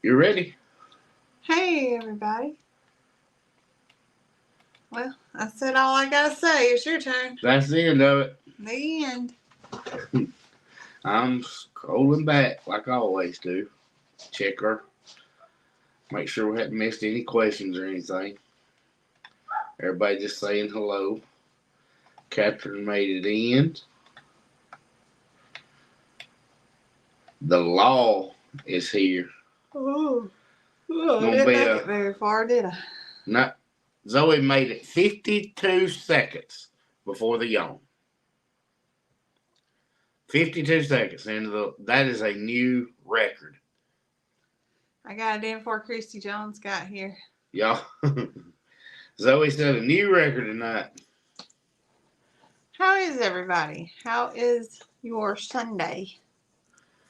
You ready? Hey, everybody. Well, I said all I gotta say. It's your turn. That's the end of it. The end. I'm scrolling back like I always do. Check her. Make sure we haven't missed any questions or anything. Everybody just saying hello. Catherine made it in. The law is here. Oh, I Gonna didn't be make a it very far, did I? not. Zoe made it 52 seconds before the yawn. 52 seconds into that is a new record. I got it in before Christy Jones got here. Y'all, Zoe set a new record tonight. How is everybody? How is your Sunday?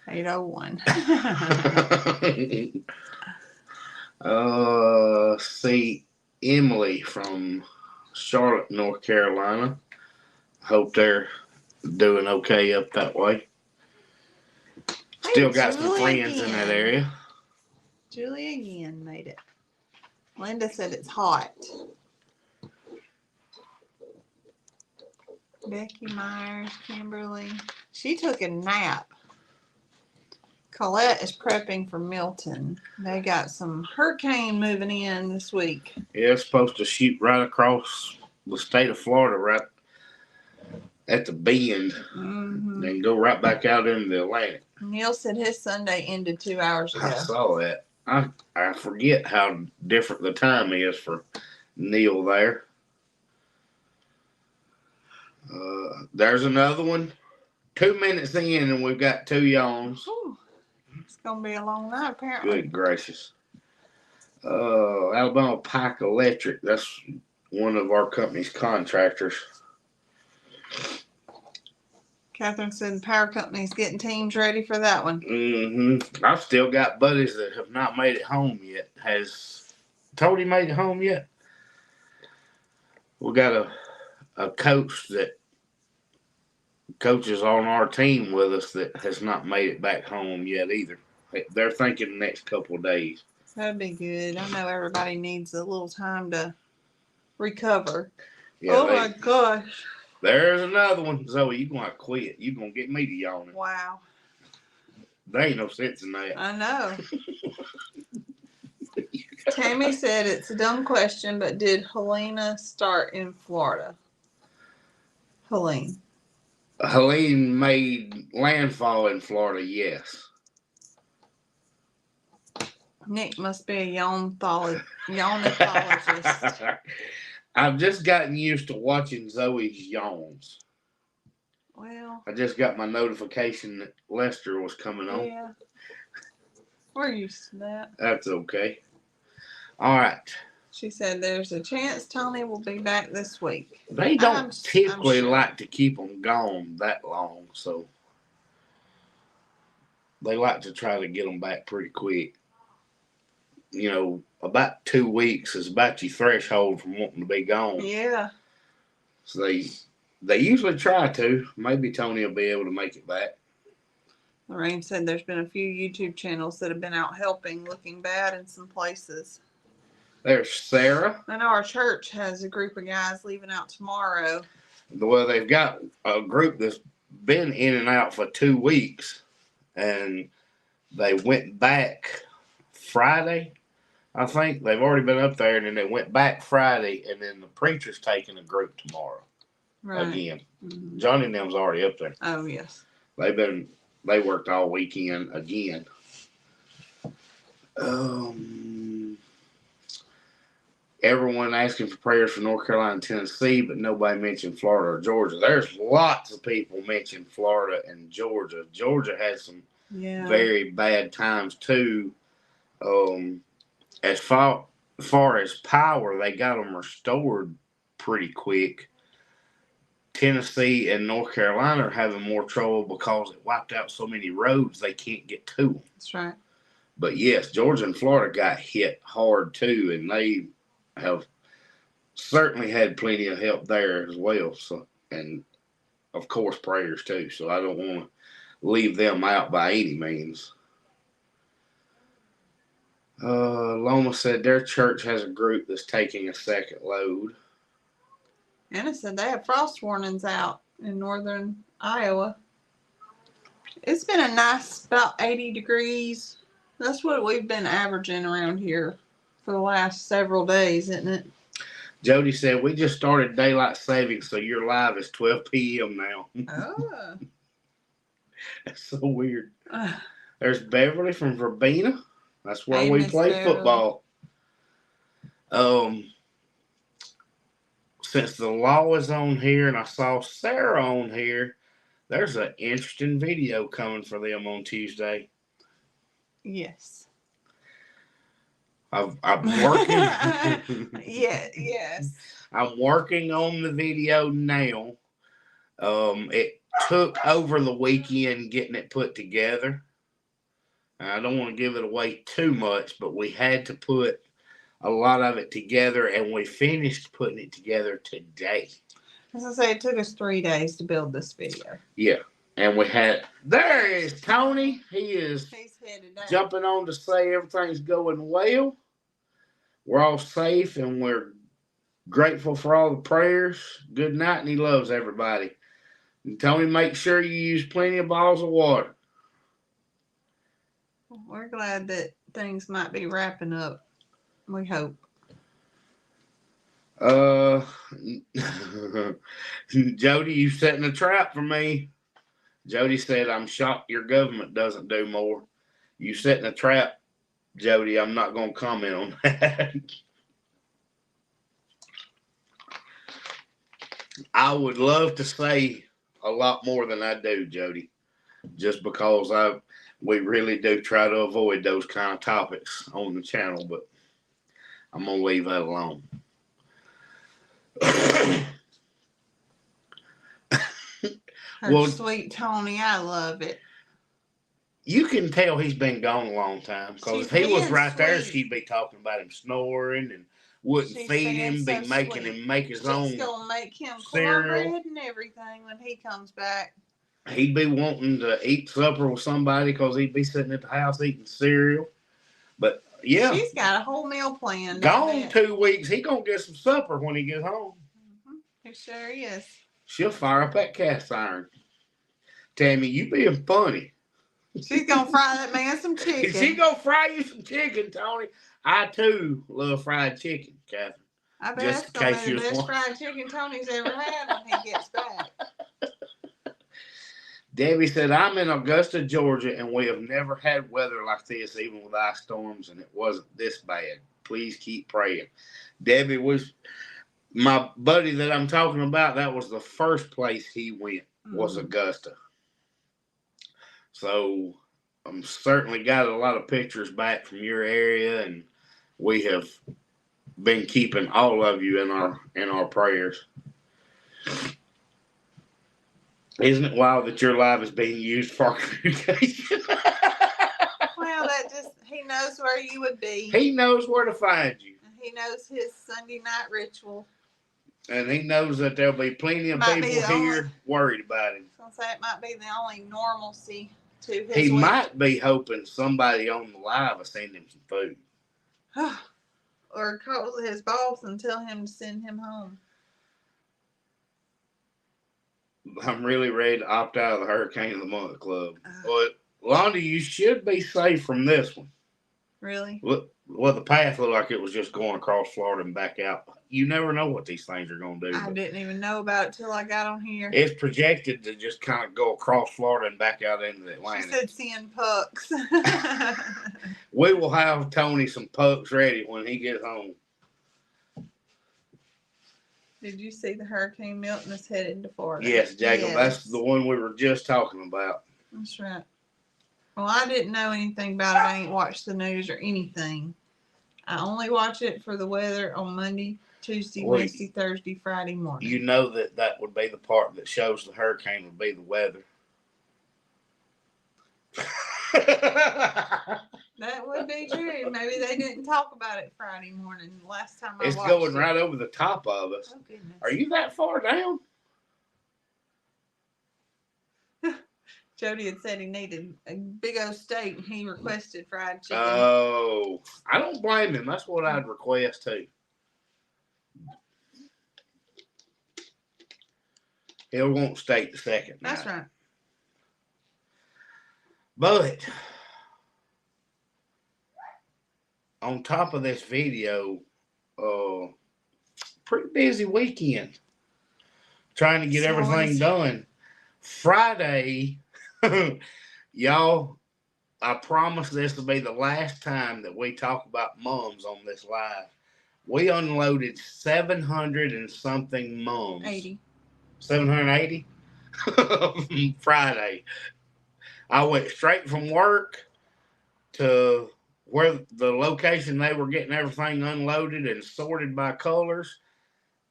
801. See, Emily from Charlotte, North Carolina. Hope they're doing okay up that way. Still got some friends in that area. Julie again made it. Linda said it's hot. Becky Myers, Kimberly. She took a nap. Colette is prepping for Milton. They got some hurricane moving in this week. Yeah, it's supposed to shoot right across the state of Florida, right at the bend, and go right back out into the Atlantic. Neil said his Sunday ended 2 hours ago. I saw that. I forget how different the time is for Neil there. There's another one. 2 minutes in, and we've got 2 yawns. Ooh, it's gonna be a long night, apparently. Good gracious. Alabama Pike Electric. That's one of our company's contractors. Catherine said the power company's getting teams ready for that one. I've still got buddies that have not made it home yet. Has Tony made it home yet? We got a coach that coaches on our team with us that has not made it back home yet either. They're thinking the next couple of days. That'd be good. I know everybody needs a little time to recover. Yeah, my gosh. There's another one. Zoe, you gonna quit. You gonna get me to yawning. Wow. There ain't no sense in that. I know. Tammy said it's a dumb question, but did Helena start in Florida? Helene made landfall in Florida, yes. Nick must be a yawnologist. I've just gotten used to watching Zoe's yawns. Well, I just got my notification that Lester was coming on. Yeah. We're used to that. That's okay. All right. She said there's a chance Tony will be back this week. They don't typically like to keep them gone that long, so they like to try to get them back pretty quick. You know, about 2 weeks is about your threshold from wanting to be gone. Yeah. So they usually try to. Maybe Tony will be able to make it back. Lorraine said there's been a few YouTube channels that have been out helping, looking bad in some places. There's Sarah. I know our church has a group of guys leaving out tomorrow. Well, they've got a group that's been in and out for 2 weeks, and they went back Friday. I think they've already been up there, and then they went back Friday, and then the preacher's taking a group tomorrow. Right. Again. Mm-hmm. Johnny and them's already up there. Oh, yes. They worked all weekend again. Everyone asking for prayers for North Carolina and Tennessee, but nobody mentioned Florida or Georgia. There's lots of people mention Florida and Georgia. Georgia has some very bad times, too. As far as power, they got them restored pretty quick. Tennessee and North Carolina are having more trouble because it wiped out so many roads they can't get to them. That's right. But yes, Georgia and Florida got hit hard too, and they have certainly had plenty of help there as well. So, and of course prayers too. So I don't want to leave them out by any means. Loma said their church has a group that's taking a second load. Anna said they have frost warnings out in northern Iowa. It's been a nice, about 80 degrees. That's what we've been averaging around here for the last several days, isn't it? Jody said, we just started daylight savings, so your live is 12 p.m. now. Oh. That's so weird. There's Beverly from Verbena. That's where Hey, we Miss play Beverly. football. Since the law is on here and I saw Sarah on here, there's an interesting video coming for them on Tuesday. Yes. I'm working. Yes. I'm working on the video now. It took over the weekend getting it put together. I don't want to give it away too much, but we had to put a lot of it together, and we finished putting it together today. As I say, it took us 3 days to build this video. Yeah. And we had, there is Tony. He's headed down, jumping on to say everything's going well. We're all safe and we're grateful for all the prayers. Good night, and he loves everybody. And Tony, make sure you use plenty of bottles of water. We're glad that things might be wrapping up. We hope. Jody, you setting a trap for me. Jody said, I'm shocked your government doesn't do more. You setting a trap, Jody. I'm not going to comment on that. I would love to say a lot more than I do, Jody, just because we really do try to avoid those kind of topics on the channel, but I'm going to leave that alone. Well, sweet Tony, I love it. You can tell he's been gone a long time, because if he was right there, she'd be talking about him snoring and wouldn't feed him, be making him make his own. She's going to make him cornbread and everything when he comes back. He'd be wanting to eat supper with somebody because he'd be sitting at the house eating cereal. But yeah, she's got a whole meal planned. Gone 2 weeks. He gonna get some supper when he gets home. He sure is. She'll fire up that cast iron. Tammy, you being funny. She's gonna fry that man some chicken. She gonna fry you some chicken, Tony. I too love fried chicken, Catherine. I bet that's gonna be the best fried chicken Tony's ever had when he gets back. Debbie said, I'm in Augusta, Georgia, and we have never had weather like this, even with ice storms, and it wasn't this bad. Please keep praying. Debbie was my buddy that I'm talking about. That was the first place he went, was Augusta. So I'm certainly got a lot of pictures back from your area, and we have been keeping all of you in our prayers. Isn't it wild that your live is being used for communication? Well, he knows where you would be. He knows where to find you. He knows his Sunday night ritual. And he knows that there'll be plenty of people here worried about him. I was going to say, it might be the only normalcy to his He might be hoping somebody on the live will send him some food. Or call his boss and tell him to send him home. I'm really ready to opt out of the Hurricane of the Month Club. But, Londa, you should be safe from this one. Really? Well, the path looked like it was just going across Florida and back out. You never know what these things are going to do. I didn't even know about it till I got on here. It's projected to just kind of go across Florida and back out into the Atlantic. She said seeing pucks. We will have Tony some pucks ready when he gets home. Did you see the Hurricane Milton is headed to Florida? Yes, Jacob. Yes. That's the one we were just talking about. That's right. Well, I didn't know anything about it. I ain't watched the news or anything. I only watch it for the weather on Monday, Tuesday, Wednesday, Thursday, Friday morning. You know that would be the part that shows the hurricane would be the weather. That would be true. Maybe they didn't talk about it Friday morning. Last time I watched it. It's going right over the top of us. Oh, goodness. Are you that far down? Jody had said he needed a big old steak, and he requested fried chicken. Oh, I don't blame him. That's what I'd request too. He'll want steak the second night. That's right. But on top of this video, pretty busy weekend trying to get everything done. Friday, y'all, I promise this will be the last time that we talk about mums on this live. We unloaded 700 and something mums. 80. 780? Friday. I went straight from work to where the location they were getting everything unloaded and sorted by colors,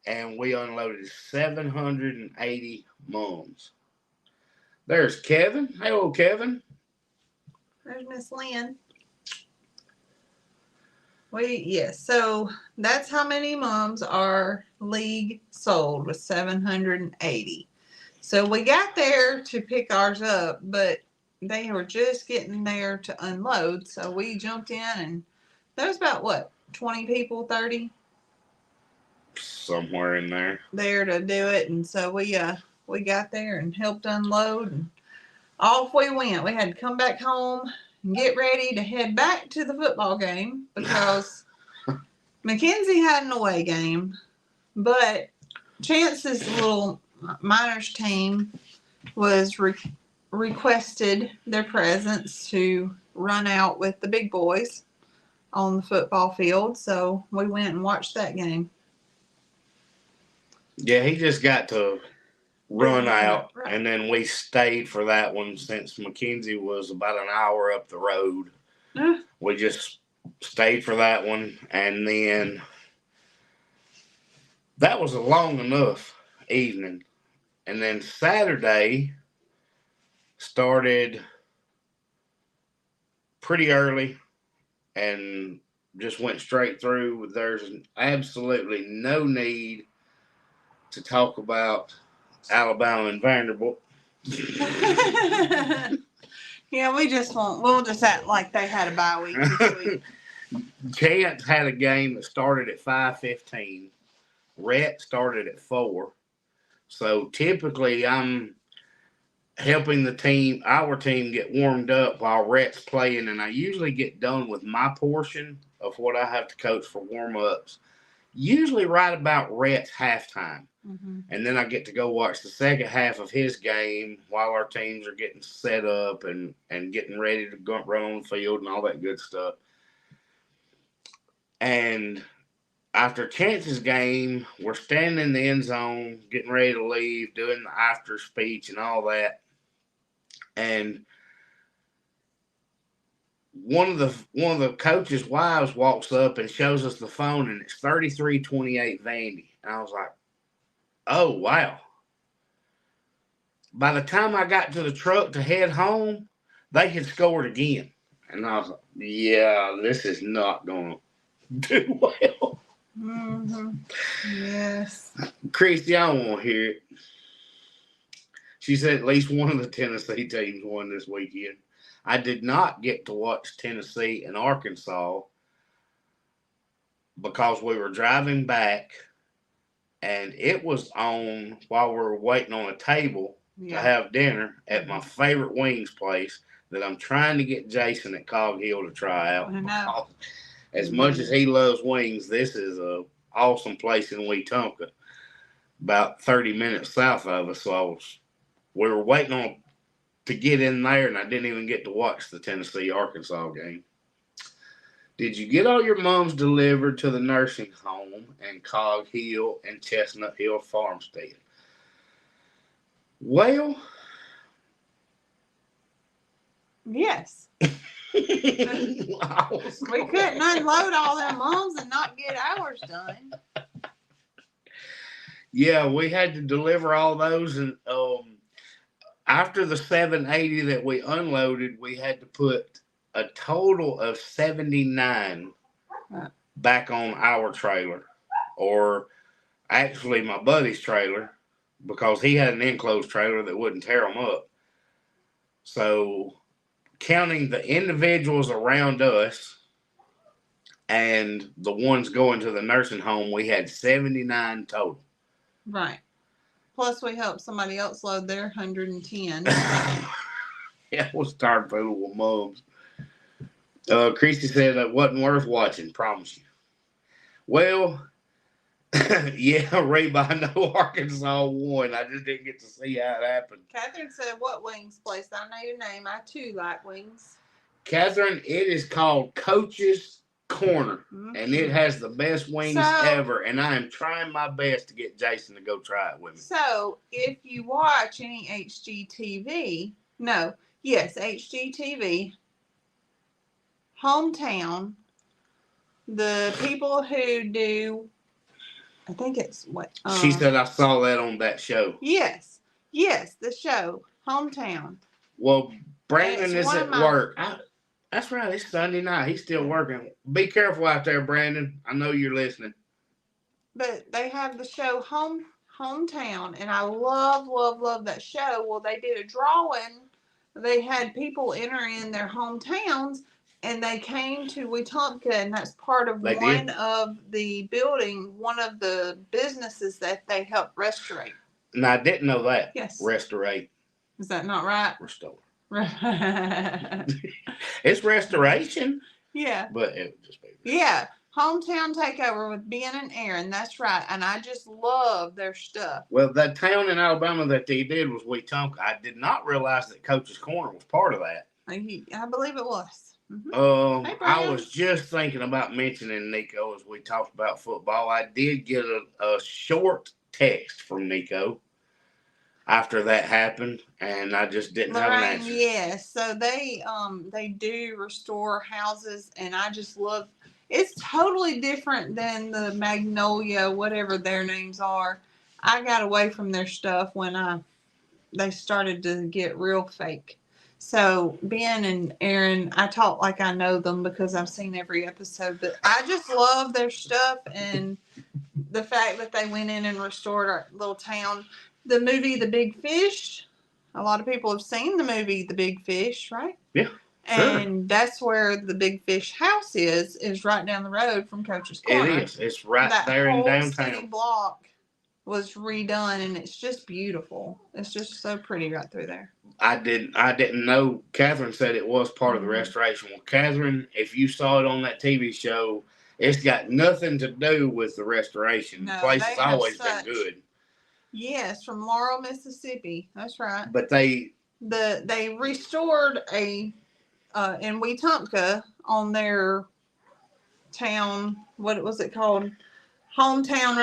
and we unloaded 780 mums. There's Kevin. Hello, Kevin. There's Miss Lynn. Yes, so that's how many mums our league sold, was 780. So we got there to pick ours up, but they were just getting there to unload. So we jumped in, and there was about, what, 20 people, 30? Somewhere in there. There to do it. And so we got there and helped unload, and off we went. We had to come back home and get ready to head back to the football game because Mackenzie had an away game, but Chance's little minors team was requested their presence to run out with the big boys on the football field, so we went and watched that game. Yeah, he just got to run out, right. And then we stayed for that one since Mackenzie was about an hour up the road. We just stayed for that one, and then that was a long enough evening. And then Saturday started pretty early and just went straight through. There's absolutely no need to talk about Alabama and Vanderbilt. Yeah, we'll just act like they had a bye week this week. Chance had a game that started at 5:15. Rhett started at 4. So typically I'm helping our team get warmed up while Rhett's playing, and I usually get done with my portion of what I have to coach for warm-ups, usually right about Rhett's halftime. Mm-hmm. And then I get to go watch the second half of his game while our teams are getting set up and getting ready to go run on the field and all that good stuff. And after Chance's game, we're standing in the end zone, getting ready to leave, doing the after speech and all that. And one of the coaches' wives walks up and shows us the phone, and it's 33-28 Vandy. And I was like, oh, wow. By the time I got to the truck to head home, they had scored again. And I was like, yeah, this is not going to do well. Mm-hmm. Yes. Christy, I don't want to hear it. She said at least one of the Tennessee teams won this weekend. I did not get to watch Tennessee and Arkansas because we were driving back, and it was on while we were waiting on a table to have dinner at my favorite wings place that I'm trying to get Jason at Cog Hill to try out. I know. As much as he loves wings, this is an awesome place in Wetumpka, about 30 minutes south of us. So we were waiting to get in there, and I didn't even get to watch the Tennessee-Arkansas game. Did you get all your mums delivered to the nursing home and Cog Hill and Chestnut Hill Farmstead? Well, yes. We couldn't unload all them mums and not get ours done. Yeah, we had to deliver all those, and after the 780 that we unloaded, we had to put a total of 79 back on our trailer, or actually my buddy's trailer, because he had an enclosed trailer that wouldn't tear them up. So, counting the individuals around us and the ones going to the nursing home, we had 79 total. Right. Plus, we helped somebody else load their 110. Yeah, I was tired fooling with mums. Christy said that wasn't worth watching, promise you. Well, yeah, Ray, I know Arkansas won. I just didn't get to see how it happened. Catherine said, what wings place? I need a name. I too like wings. Catherine, it is called Coach's Corner, and it has the best wings ever, and I am trying my best to get Jason to go try it with me. So, if you watch any HGTV, HGTV Hometown, the people who do, I think it's what? She said I saw that on that show. Yes, the show, Hometown. Well, Brandon is at work. That's right. It's Sunday night. He's still working. Be careful out there, Brandon. I know you're listening. But they have the show Hometown, and I love that show. Well, they did a drawing. They had people enter in their hometowns, and they came to Wetumpka, and that's part of one of the businesses that they helped restore. And I didn't know that. Yes. Restore. Is that not right? Restore. It's restoration. Yeah. But it would just be. Yeah. Hometown Takeover with Ben and Aaron. That's right. And I just love their stuff. Well, that town in Alabama that they did was Wetumpka. I did not realize that Coach's Corner was part of that. I believe it was. Mm-hmm. Hey, I was just thinking about mentioning Neco as we talked about football. I did get a short text from Neco after that happened, and I just didn't have an answer. Yes, so they do restore houses, and I just love. It's totally different than the Magnolia, whatever their names are. I got away from their stuff when they started to get real fake. So Ben and Aaron, I talk like I know them because I've seen every episode, but I just love their stuff and the fact that they went in and restored our little town. The movie The Big Fish, a lot of people have seen the movie The Big Fish, right? Yeah. And that's where the Big Fish house is right down the road from Coach's Corner. It is. It's right there in downtown. That whole block was redone, and it's just beautiful. It's just so pretty right through there. I didn't know. Catherine said it was part of the restoration. Well, Catherine, if you saw it on that TV show, it's got nothing to do with the restoration. No, the place has always been good. Yes, from Laurel, Mississippi. That's right. But they restored a in Wetumpka on their town. What was it called? Hometown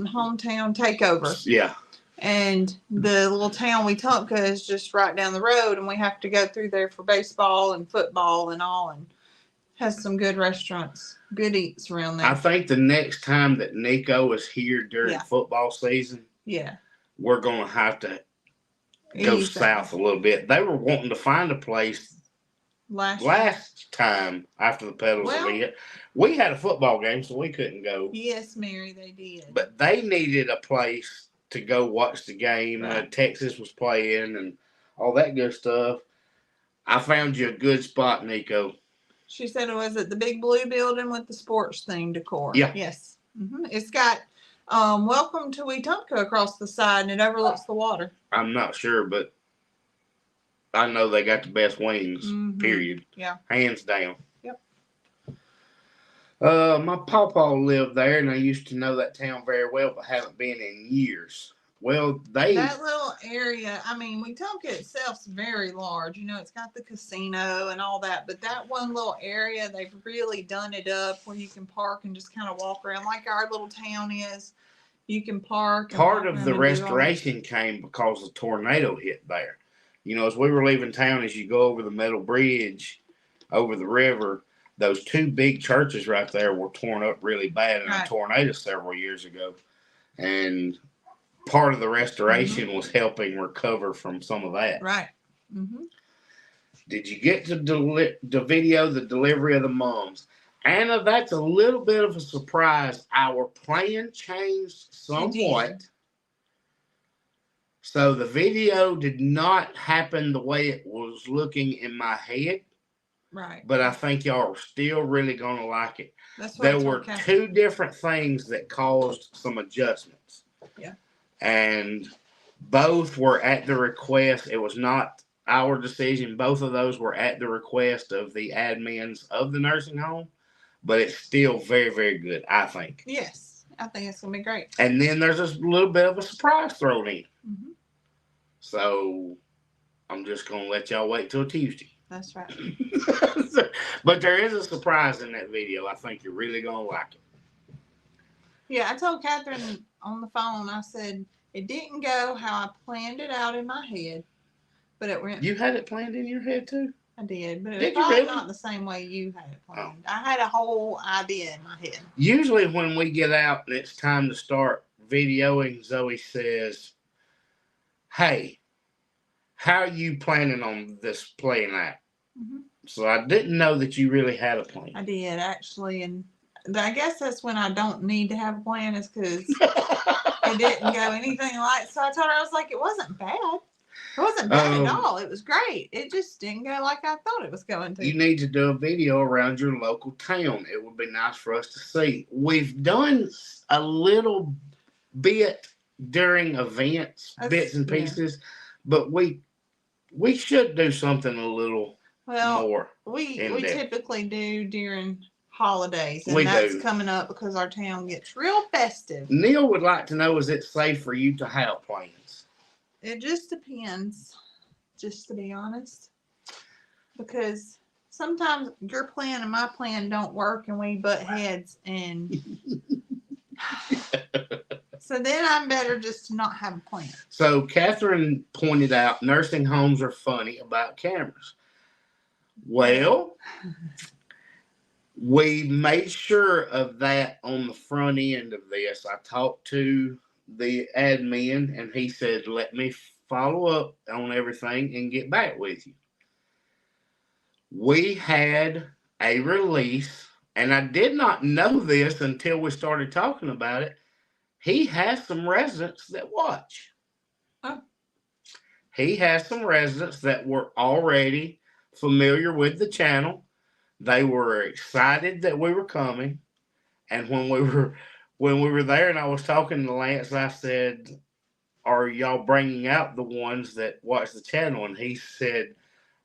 Takeover. Yeah. And the little town Wetumpka is just right down the road, and we have to go through there for baseball and football and all, and has some good restaurants, good eats around there. I think the next time that Neco is here during football season, we're going to have to go south a little bit. They were wanting to find a place last time after the pedals hit. We had a football game, so we couldn't go. Yes, Mary, they did. But they needed a place to go watch the game. Right. Texas was playing and all that good stuff. I found you a good spot, Neco. She said it was at the big blue building with the sports theme decor. Yeah. Yes. Mm-hmm. It's got welcome to Wetumpka across the side, and it overlooks the water. I'm not sure, but I know they got the best wings, period. Yeah. Hands down. Yep. My pawpaw lived there, and I used to know that town very well, but haven't been in years. Well, that little area, I mean, Wetumpka itself's very large. You know, it's got the casino and all that, but that one little area, they've really done it up where you can park and just kind of walk around like our little town is. You can park. Part of the restoration came because a tornado hit there. You know, as we were leaving town, as you go over the metal bridge over the river, those two big churches right there were torn up really bad in a tornado several years ago. And part of the restoration was helping recover from some of that. Right. Mm-hmm. Did you get to the video, the delivery of the mums? Anna, that's a little bit of a surprise. Our plan changed somewhat. So the video did not happen the way it was looking in my head. Right. But I think y'all are still really going to like it. That's what there were two different things that caused some adjustments. Yeah. And both were at the request. It was not our decision. Both of those were at the request of the admins of the nursing home. But it's still very, very good, I think. Yes. I think it's going to be great. And then there's a little bit of a surprise thrown in. Mm-hmm. So I'm just going to let y'all wait till Tuesday. That's right. But there is a surprise in that video. I think you're really going to like it. Yeah, I told Catherine on the phone, I said, it didn't go how I planned it out in my head. But it went. You had it planned in your head too? I did, but it was probably not the same way you had it planned. I had a whole idea in my head. Usually when we get out and it's time to start videoing, Zoe says, hey, how are you planning on this playing out? Mm-hmm. So I didn't know that you really had a plan. I did, actually, and I guess that's when I don't need to have a plan, is because it didn't go anything like. So I told her, I was like, it wasn't bad. It wasn't bad at all. It was great. It just didn't go like I thought it was going to. You need to do a video around your local town. It would be nice for us to see. We've done a little bit during events, bits and pieces, but we should do something a little more. We typically do during holidays, and that's coming up because our town gets real festive. Neil would like to know, is it safe for you to have plans? It just depends, just to be honest, because sometimes your plan and my plan don't work and we butt heads, and so then I'm better just to not have a plan. So Catherine pointed out nursing homes are funny about cameras. Well, we made sure of that on the front end of this. I talked to the admin and he said, let me follow up on everything and get back with you. We had a release, and I did not know this until we started talking about it. He has some residents that watch. Oh. He has some residents that were already familiar with the channel. They were excited that we were coming. And when we were there and I was talking to Lance, I said, are y'all bringing out the ones that watch the channel? And he said,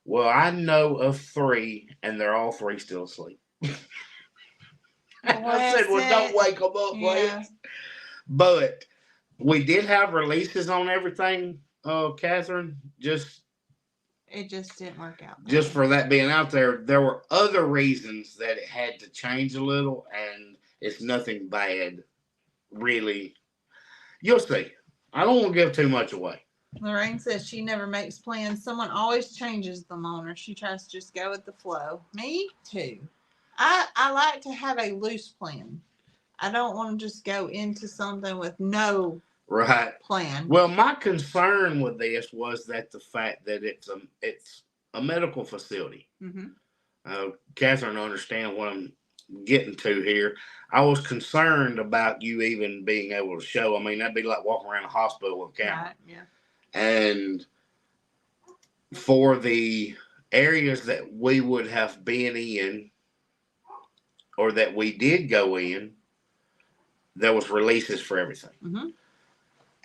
well, I know of 3 and they're all 3 still asleep. I said, well, don't wake them up, Lance. But we did have releases on everything, Catherine. It just didn't work out. Just for that being out there. There were other reasons that it had to change a little, and it's nothing bad, really. You'll see. I don't want to give too much away. Lorraine says she never makes plans. Someone always changes them on her. She tries to just go with the flow. Me too. I like to have a loose plan. I don't want to just go into something with no plan. Well, my concern with this was that the fact that it's a medical facility. Mm-hmm. Catherine, understand what I'm getting to here. I was concerned about you even being able to show. I mean, that'd be like walking around a hospital with a camera. Right, yeah. And for the areas that we would have been in, or that we did go in, there was releases for everything. Mm-hmm.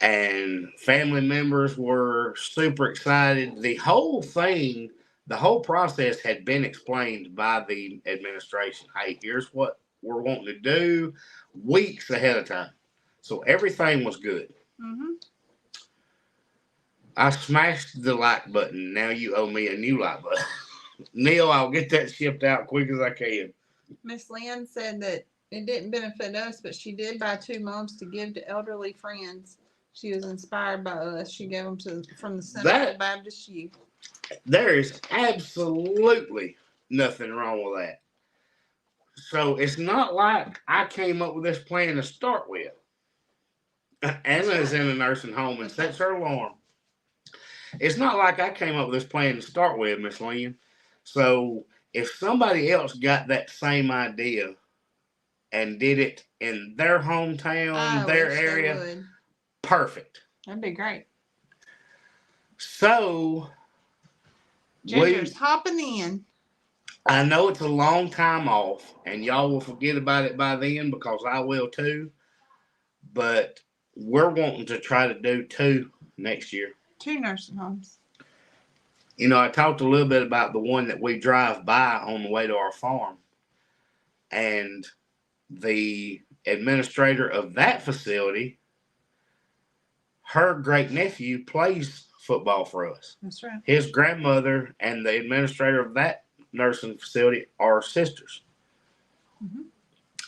And family members were super excited. The whole thing, the whole process had been explained by the administration. Hey, here's what we're wanting to do weeks ahead of time. So everything was good. Mm-hmm. I smashed the like button. Now you owe me a new like button. Neil, I'll get that shipped out quick as I can. Miss Lynn said that it didn't benefit us, but she did buy 2 mugs to give to elderly friends. She was inspired by us. She gave them from the Central Baptist Youth. There is absolutely nothing wrong with that. So it's not like I came up with this plan to start with. Anna is in a nursing home and sets her alarm. It's not like I came up with this plan to start with, Miss Lynn. So if somebody else got that same idea and did it in their hometown, their area, perfect. That'd be great. So Ginger's hopping in. I know it's a long time off, and y'all will forget about it by then because I will too. But we're wanting to try to do 2 next year. 2 nursing homes. You know, I talked a little bit about the one that we drive by on the way to our farm. And the administrator of that facility, her great nephew plays football for us. That's right. His grandmother and the administrator of that nursing facility are sisters. Mm-hmm.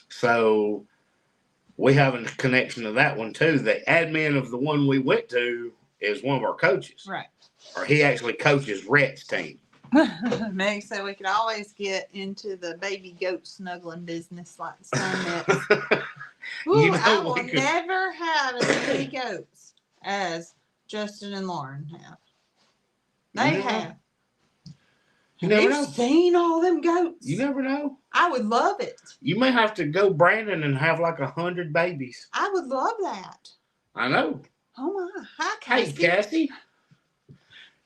So we have a connection to that one too. The admin of the one we went to is one of our coaches. Right. Or he actually coaches Rhett's team. Meg said we could always get into the baby goat snuggling business like Stonette. Ooh, I will never have as many goats as Justin and Lauren have. They have. You never know. Seen all them goats? You never know. I would love it. You may have to go Brandon and have like 100 babies. I would love that. I know. Oh my. Hi, Cassie. Hey, Cassie.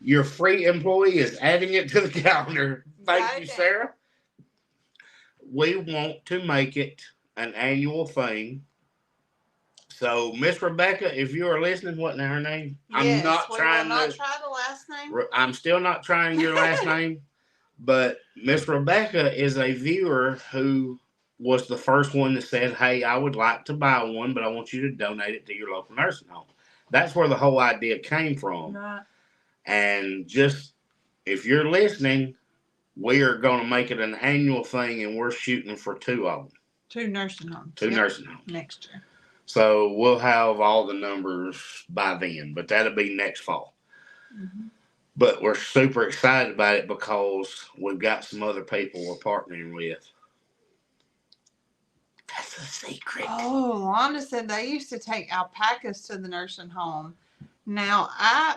Your free employee is adding it to the calendar. Thank you, Sarah. We want to make it an annual thing. So, Miss Rebecca, if you are listening, what in her name? Yes, I'm not trying to try the last name. I'm still not trying your last name. But Miss Rebecca is a viewer who was the first one that said, hey, I would like to buy one, but I want you to donate it to your local nursing home. That's where the whole idea came from. Right. And just, if you're listening, we are going to make it an annual thing, and we're shooting for 2 of them. 2 nursing homes. 2 nursing homes. Next year. So we'll have all the numbers by then, but that'll be next fall. Mm-hmm. But we're super excited about it because we've got some other people we're partnering with. That's a secret. Oh, Wanda said they used to take alpacas to the nursing home. Now,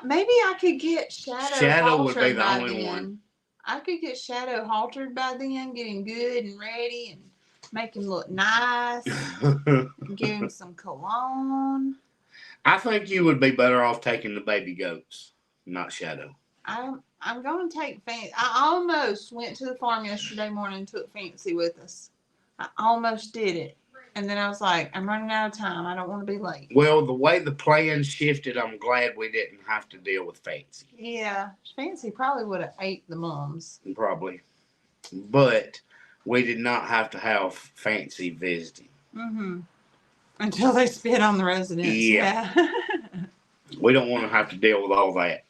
maybe I could get Shadow would be the only one. I could get Shadow haltered by then, get him good and ready, and make him look nice. Give him some cologne. I think you would be better off taking the baby goats, not Shadow. I'm going to take Fancy. I almost went to the farm yesterday morning and took Fancy with us. I almost did it. And then I was like, I'm running out of time. I don't want to be late. Well, the way the plan shifted, I'm glad we didn't have to deal with Fancy. Yeah. Fancy probably would have ate the mums. Probably. But we did not have to have Fancy visiting. Mm-hmm. Until they spit on the residents. Yeah. We don't want to have to deal with all that.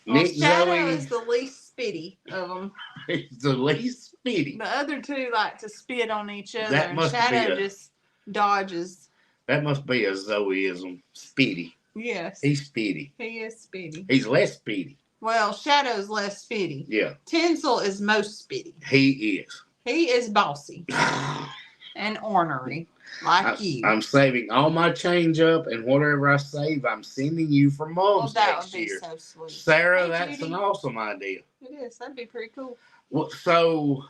Well, Shadow is the least spitty of them. He's the least spitty. The other 2 like to spit on each other, and Shadow just dodges. That must be a Zoeism. Spitty. Yes. He's spitty. He is spitty. He's less spitty. Well, Shadow's less spitty. Yeah. Tinsel is most spitty. He is. He is bossy. And ornery. Like you. I'm saving all my change up, and whatever I save, I'm sending you for Mom's next year. That would be so sweet. Sarah, that's Judy. An awesome idea. It is. That'd be pretty cool. Well, so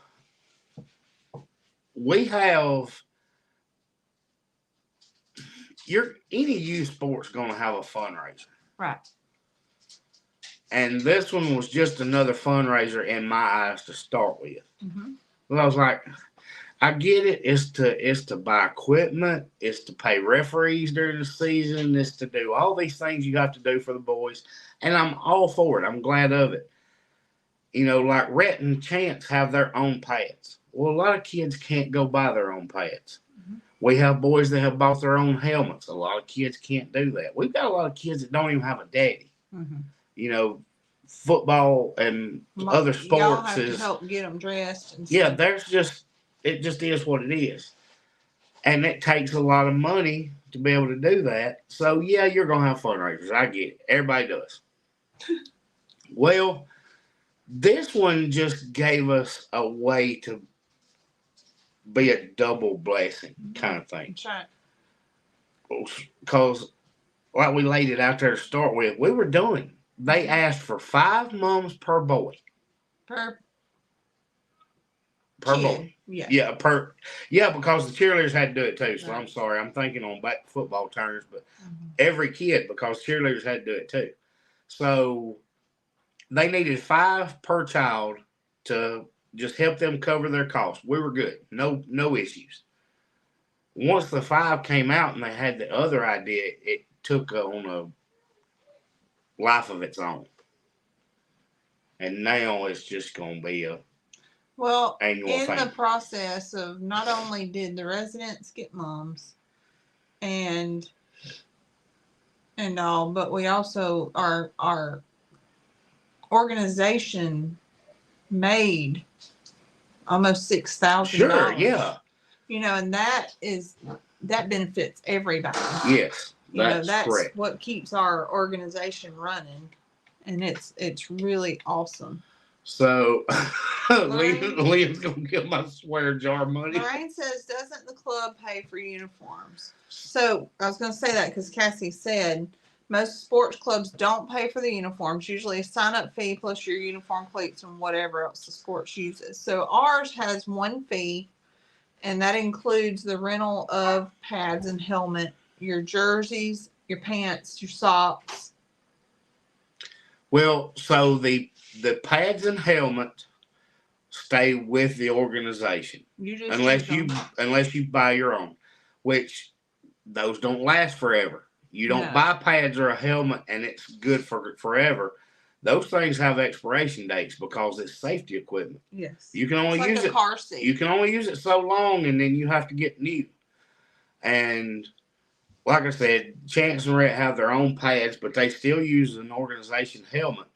we have any youth sport's going to have a fundraiser, right? And this one was just another fundraiser in my eyes to start with. Mm-hmm. Well, I was like, I get it. It's to buy equipment. It's to pay referees during the season. It's to do all these things you have to do for the boys. And I'm all for it. I'm glad of it. You know, like Rhett and Chance have their own pads. Well, a lot of kids can't go buy their own pads. Mm-hmm. We have boys that have bought their own helmets. A lot of kids can't do that. We've got a lot of kids that don't even have a daddy. Mm-hmm. You know, football and other sports y'all have to help get them dressed. And yeah, it just is what it is. And it takes a lot of money to be able to do that. So, yeah, you're going to have fundraisers. I get it. Everybody does. Well, this one just gave us a way to be a double blessing kind of thing. That's right. Because, like we laid it out there to start with, we were doing. They asked for 5 mums per boy. Per boy. Yeah. Yeah, because the cheerleaders had to do it too. So right. I'm sorry. I'm thinking on back football terms, but every kid, because cheerleaders had to do it too. So they needed 5 per child to just help them cover their costs. We were good. No issues. Once the 5 came out and they had the other idea, it took on a life of its own. And now it's just going to be a annual in thing. The process of not only did the residents get mums and all, but we also our organization made almost $6,000. Sure, yeah. And that benefits everybody. Yes, that's correct. What keeps our organization running, and it's really awesome. So, Liam's gonna give my swear jar money. Lorraine says, "Doesn't the club pay for uniforms?" So I was gonna say that because Cassie said most sports clubs don't pay for the uniforms. Usually a sign-up fee plus your uniform cleats and whatever else the sports uses. So ours has one fee, and that includes the rental of pads and helmet, your jerseys, your pants, your socks. Well, so the pads and helmet stay with the organization. Unless you buy your own, which those don't last forever. You don't buy pads or a helmet and it's good for forever. Those things have expiration dates because it's safety equipment. Yes. You can only use it. Car seat. You can only use it so long, and then you have to get new. And like I said, Chance and Rhett have their own pads, but they still use an organization helmet.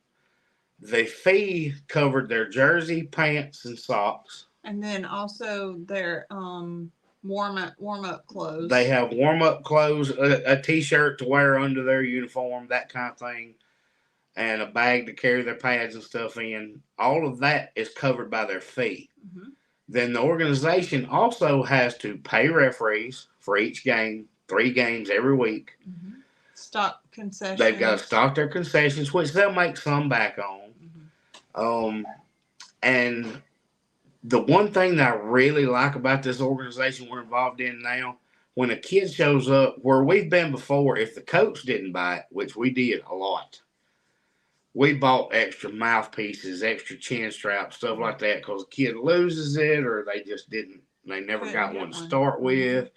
The fee covered their jersey, pants, and socks. And then also their warm up clothes. They have warm up clothes, a t-shirt to wear under their uniform, that kind of thing, and a bag to carry their pads and stuff in. All of that is covered by their fee. Mm-hmm. Then the organization also has to pay referees for each game, 3 games every week. Mm-hmm. Stock concessions. They've got to stock their concessions, which they'll make some back on. Mm-hmm. And the one thing that I really like about this organization we're involved in now, when a kid shows up, where we've been before, if the coach didn't buy it, which we did a lot, we bought extra mouthpieces, extra chin straps, stuff like that, because the kid loses it or they never got one to start with.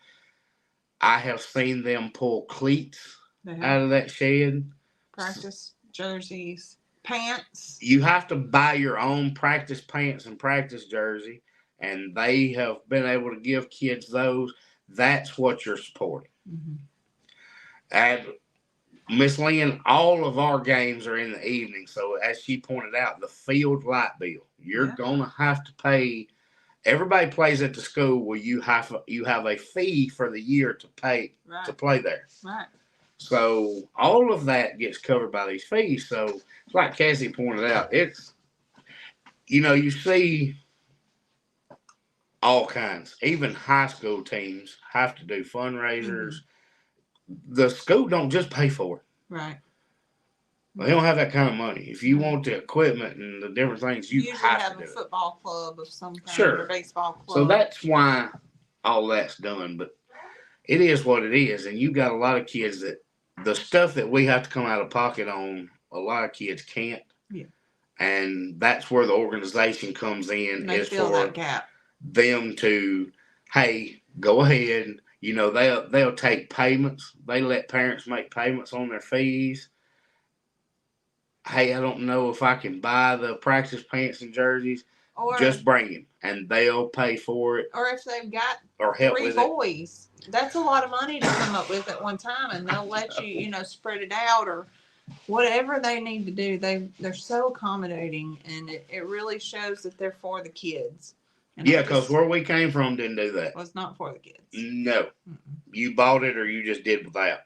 I have seen them pull cleats out of that shed. Practice jerseys. Pants. You have to buy your own practice pants and practice jersey, and they have been able to give kids those. That's what you're supporting. Mm-hmm. And Miss Lynn, all of our games are in the evening, so as she pointed out, the field light bill, you're gonna have to pay. Everybody plays at the school where you have a fee for the year to pay to play there. Right. So all of that gets covered by these fees. So like Cassie pointed out, it's, you see all kinds. Even high school teams have to do fundraisers. Mm-hmm. The school don't just pay for it. Right. They don't have that kind of money. If you want the equipment and the different things, you have to do it. Usually have a football club of some kind, sure, or a baseball club. So that's why all that's done. But it is what it is. And you got a lot of kids that the stuff that we have to come out of pocket on, a lot of kids can't. Yeah. And that's where the organization comes in. They is fill for that gap. Them to, hey, go ahead. They'll take payments. They let parents make payments on their fees. Hey, I don't know if I can buy the practice pants and jerseys. Or just bring them, and they'll pay for it. Or if they've got or help 3 with boys, that's a lot of money to come up with at one time, and they'll let you, spread it out or whatever they need to do. They're so accommodating, and it really shows that they're for the kids. And yeah, because where we came from didn't do that. Was not for the kids. No, you bought it or you just did without,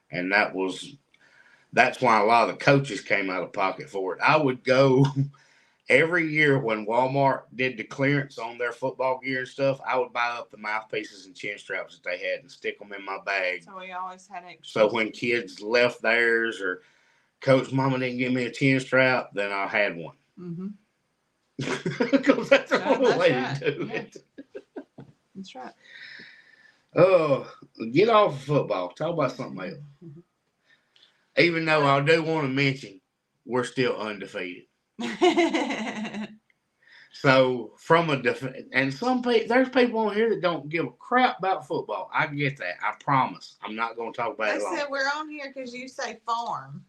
and that's why a lot of the coaches came out of pocket for it. I would go. Every year when Walmart did the clearance on their football gear and stuff, I would buy up the mouthpieces and chin straps that they had and stick them in my bag. So we always had extra. So when kids left theirs or Coach Mama didn't give me a chin strap, then I had one. Mm-hmm. Because that's the only way to do it. That's right. Oh, get off of football. Talk about something else. Mm-hmm. Even though I do want to mention, we're still undefeated. So from a and some people, there's people on here that don't give a crap about football. I get that. I promise. I'm not going to talk about it long. I said we're on here because you say farm.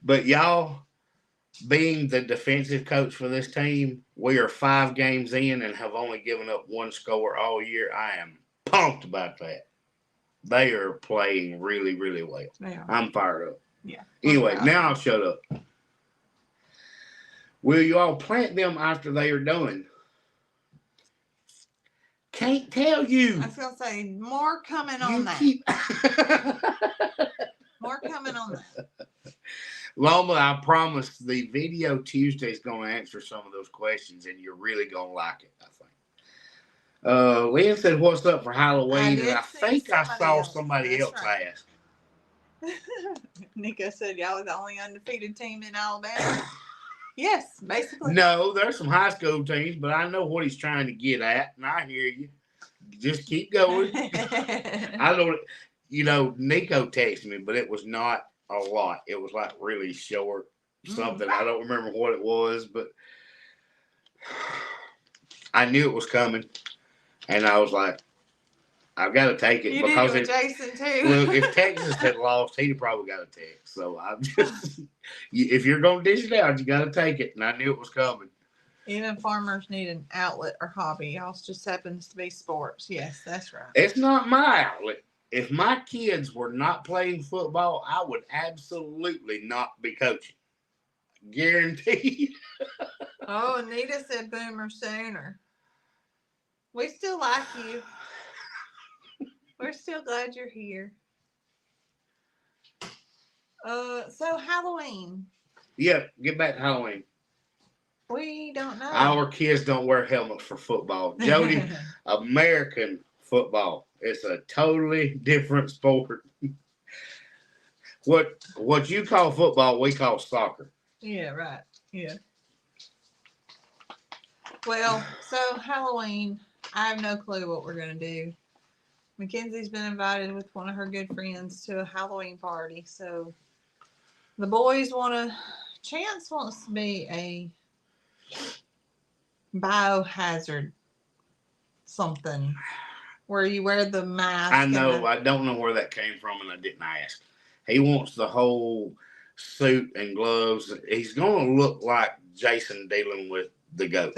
But y'all, being the defensive coach for this team, we are 5 games in and have only given up 1 score all year. I am pumped about that. They are playing really, really well. Yeah. I'm fired up. Yeah. Anyway, now I'll shut up. Will you all plant them after they are done? Can't tell you. I was going to say, more coming on that. More coming on that. Loma, I promise the video Tuesday is going to answer some of those questions, and you're really going to like it, I think. Lynn said, what's up for Halloween? And I think I saw somebody else ask. Neco said, y'all are the only undefeated team in Alabama. Yes, basically. No, there's some high school teams, but I know what he's trying to get at, and I hear you. Just keep going. I don't, Neco texted me, but it was not a lot. It was like really short something. I don't remember what it was, but I knew it was coming, and I was like, I've got to take it. You because did it with Jason too. Look, if Texas had lost, he'd probably got a text. So I'm just, if you're going to dish it out, you got to take it. And I knew it was coming. Even farmers need an outlet or hobby. Y'all just happens to be sports. Yes, that's right. It's not my outlet. If my kids were not playing football, I would absolutely not be coaching. Guaranteed. Oh, Anita said Boomer Sooner. We still like you. We're still glad you're here. So Halloween. Yeah, get back to Halloween. We don't know. Our kids don't wear helmets for football. Jody, American football. It's a totally different sport. What you call football, we call soccer. Yeah, right. Yeah. Well, so Halloween, I have no clue what we're going to do. Mackenzie's been invited with one of her good friends to a Halloween party. So the boys Chance wants to be a biohazard something where you wear the mask. I know. I don't know where that came from, and I didn't ask. He wants the whole suit and gloves. He's going to look like Jason dealing with the goat.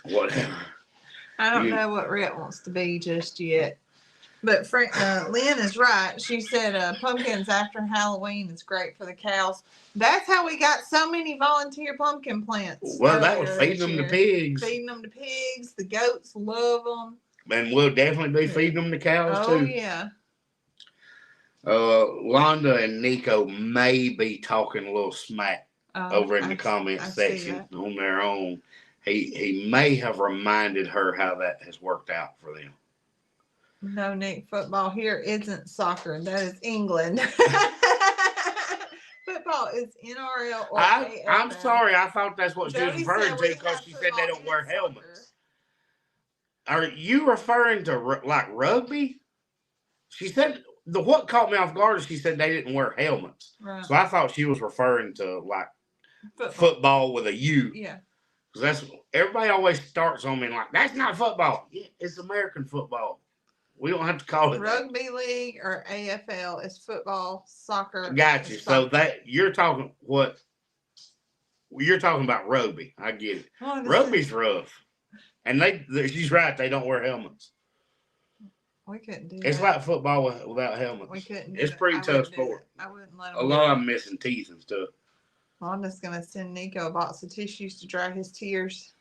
Whatever. I don't know what Rhett wants to be just yet. But Lynn is right. She said pumpkins after Halloween is great for the cows. That's how we got so many volunteer pumpkin plants. Well, that was feeding them to pigs. Feeding them to pigs. The goats love them. And we'll definitely be feeding them to cows, too. Oh, yeah. Londa and Neco may be talking a little smack over in the comment section on their own. He may have reminded her how that has worked out for them. No, Nick, football here isn't soccer. That is England. Football is NRL or AFL. I'm sorry. I thought that's what she was referring to because she said they don't wear helmets. Are you referring to like rugby? She said what caught me off guard is she said they didn't wear helmets. Right. So I thought she was referring to like football with a U. Yeah. Because that's everybody always starts on me like that's not football. Yeah, it's American football. We don't have to call it rugby league or AFL. It's football, soccer. Got you. So that you're talking about rugby. I get it. Rugby's rough, and she's right. They don't wear helmets. We couldn't do It's like football without helmets. We couldn't. It's pretty tough sport. I wouldn't let them. A lot of them missing teeth and stuff. Well, I'm just gonna send Neco a box of tissues to dry his tears.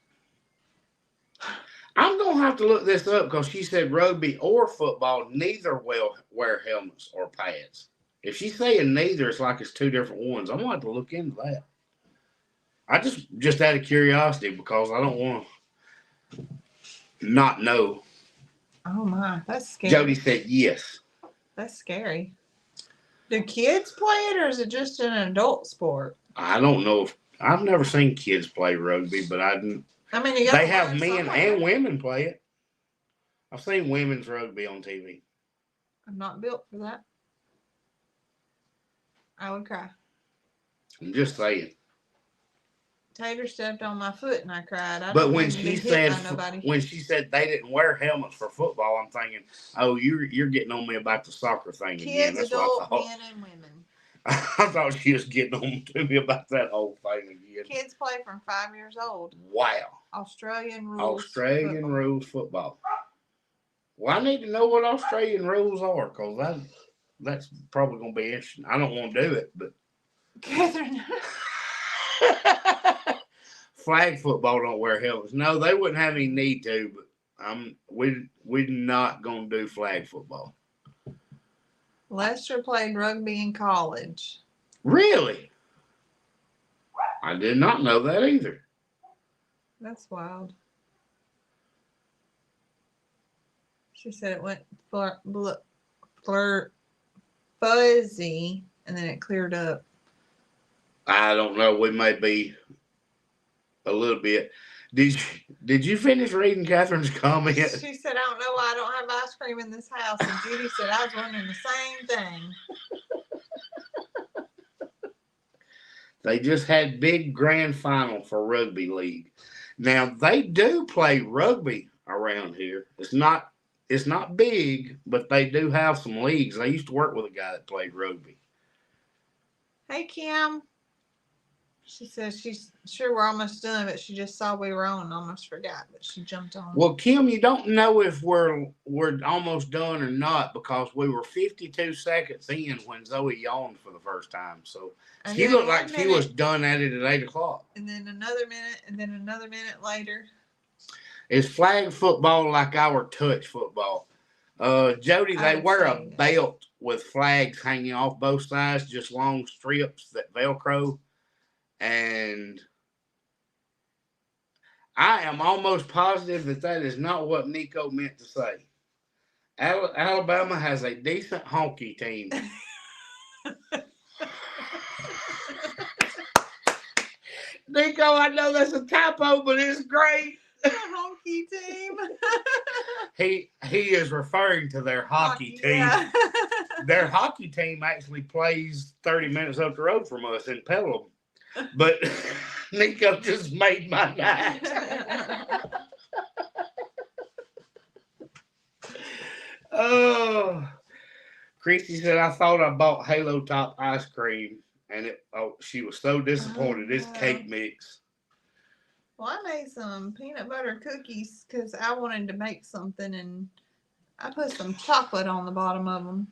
I'm going to have to look this up because she said rugby or football, neither will wear helmets or pads. If she's saying neither, it's like it's two different ones. I'm going to have to look into that. I just out of curiosity because I don't want to not know. Oh, my. That's scary. Jody said yes. That's scary. Do kids play it or is it just an adult sport? I don't know. I've never seen kids play rugby, but they have men and women play it. I've seen women's rugby on TV. I'm not built for that. I would cry. I'm just saying. Tater stepped on my foot and I cried. But when she said they didn't wear helmets for football, I'm thinking, oh, you're getting on me about the soccer thing again. That's what I thought. Men and women. I thought she was getting on to me about that whole thing again. Kids play from 5 years old. Wow. Australian rules football. Well, I need to know what Australian rules are, because that's probably going to be interesting. I don't want to do it, but Catherine. Flag football don't wear helmets. No, they wouldn't have any need to, but we're not going to do flag football. Lester played rugby in college. Really? I did not know that either. That's wild. She said it went fuzzy and then it cleared up. I don't know. We may be a little bit. Did you finish reading Catherine's comment? She said, I don't know why I don't have ice cream in this house. And Judy said, I was wondering the same thing. They just had big grand final for rugby league. Now they do play rugby around here. It's not big, but they do have some leagues. I used to work with a guy that played rugby. Hey, Kim. She says she's sure we're almost done, but she just saw we were on and almost forgot, but she jumped on. Well, Kim, you don't know if we're almost done or not, because we were 52 seconds in when Zoe yawned for the first time. So she looked like she was done at it at 8 o'clock. And then another minute, and then another minute later. Is flag football like our touch football? Jody, they wear a belt with flags hanging off both sides, just long strips that Velcro. And I am almost positive that is not what Neco meant to say. Alabama has a decent honky team. Neco, I know that's a typo, but it's great. A honky team. He is referring to their hockey team. Yeah. Their hockey team actually plays 30 minutes up the road from us in Pelham. But Neco just made my night. Oh, Christy said, I thought I bought Halo Top ice cream, and she was so disappointed. It's cake mix. Well, I made some peanut butter cookies because I wanted to make something, and I put some chocolate on the bottom of them.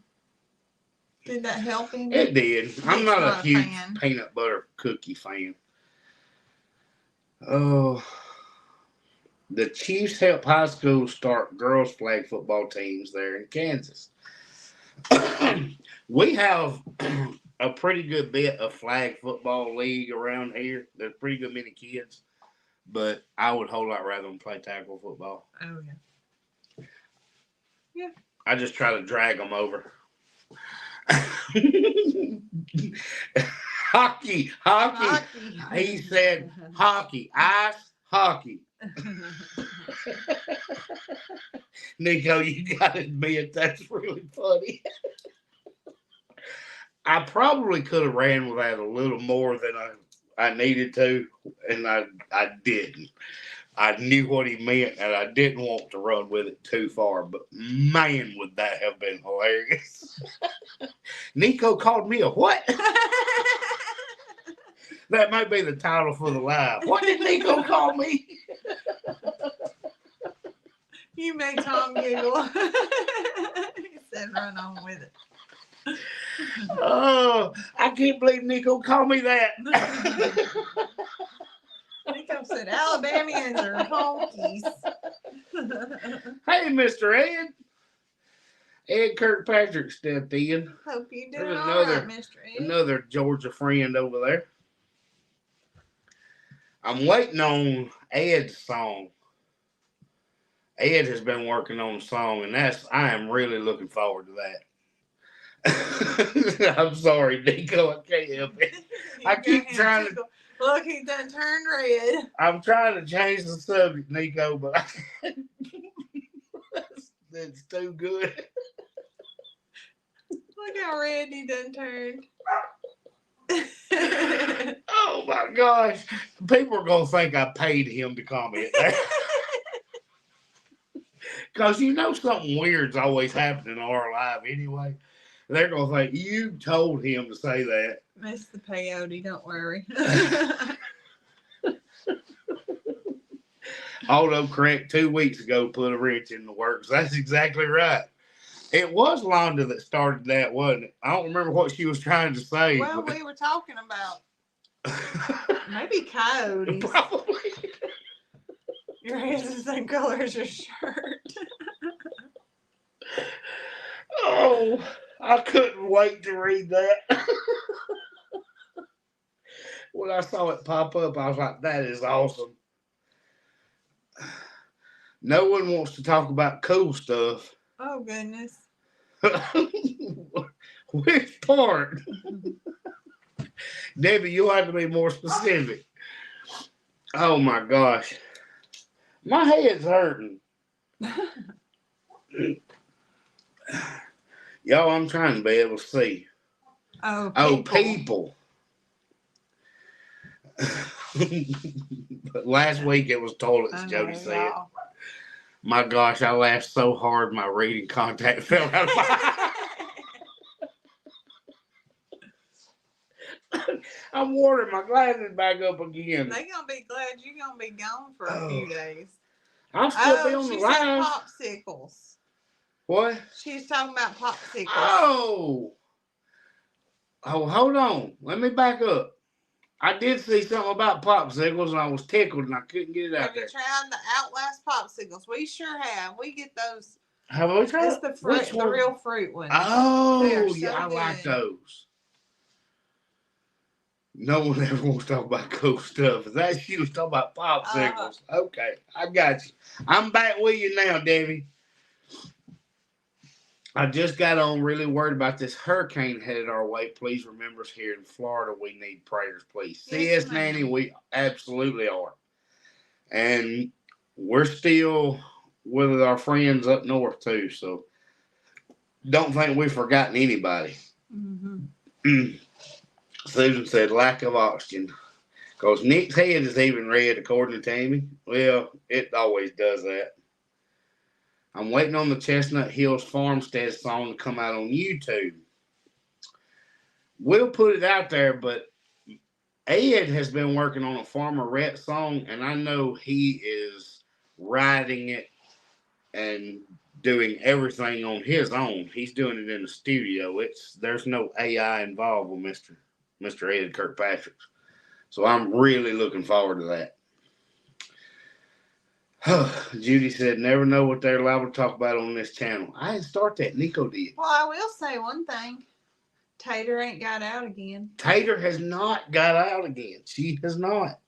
Did that help him? It did. I'm not a huge peanut butter cookie fan. Oh, the Chiefs help high schools start girls flag football teams there in Kansas. We have a pretty good bit of flag football league around here. There's pretty good many kids, but I would a whole lot rather than play tackle football. Oh, yeah. Yeah. I just try to drag them over. Hockey. He said hockey. Ice hockey. Neco, you gotta admit that's really funny. I probably could have ran with that a little more than I needed to, and I didn't. I knew what he meant, and I didn't want to run with it too far, but man, would that have been hilarious. Neco called me a what? That might be the title for the live. What did Neco call me? You made Tom giggle. He said run on with it. Oh, I can't believe Neco called me that. Neco said Alabamians are honkies. Hey, Mr. Ed. Ed Kirkpatrick stepped in. Hope you doing all right, Mr. Ed. Another Georgia friend over there. I'm waiting on Ed's song. Ed has been working on a song, and I am really looking forward to that. I'm sorry, Neco, I can't help it. I keep trying to. Look, he done turned red. I'm trying to change the subject, Neco, but that's too good. Look how red he done turned. Oh my gosh. People are going to think I paid him to comment that. Because you know something weird's always happening in our life anyway. They're going to think you told him to say that. Miss the peyote, don't worry. Although correct, 2 weeks ago put a wrench in the works. That's exactly right. It was Londa that started that, wasn't it? I don't remember what she was trying to say. Well, we were talking about maybe coyotes. Probably. Your hair's the same color as your shirt. Oh, I couldn't wait to read that. When I saw it pop up, I was like, that is awesome. No one wants to talk about cool stuff. Oh, goodness. Which part? Debbie, you'll have to be more specific. Oh, my gosh. My head's hurting. Y'all, I'm trying to be able to see. Oh, people. But last week it was toilets, Jody said. Y'all. My gosh, I laughed so hard my reading contact fell out of my eye. I'm watering my glasses back up again. They're going to be glad you're going to be gone for a few days. I'll still be on the line. Popsicles. What? She's talking about popsicles. Oh, hold on. Let me back up. I did see something about popsicles, and I was tickled, and I couldn't get it out there. Have you tried the Outlast popsicles? We sure have. We get those. Have we tried? It's the fruit, the real fruit ones. Oh, yeah, I like those. No one ever wants to talk about cool stuff. That she was talking about popsicles. Okay, I got you. I'm back with you now, Debbie. I just got on really worried about this hurricane headed our way. Please remember us here in Florida. We need prayers, please. Yes, CS Nanny, we absolutely are. And we're still with our friends up north, too. So don't think we've forgotten anybody. Mm-hmm. Susan said, lack of oxygen. Because Nick's head is even red, according to Tammy. Well, it always does that. I'm waiting on the Chestnut Hills Farmstead song to come out on YouTube. We'll put it out there, but Ed has been working on a Farmer Rhett song, and I know he is writing it and doing everything on his own. He's doing it in the studio. There's no AI involved with Mr. Ed Kirkpatrick. So I'm really looking forward to that. Judy said, never know what they're allowed to talk about on this channel. I didn't start that. Neco did. Well, I will say one thing. Tater ain't got out again. Tater has not got out again. She has not.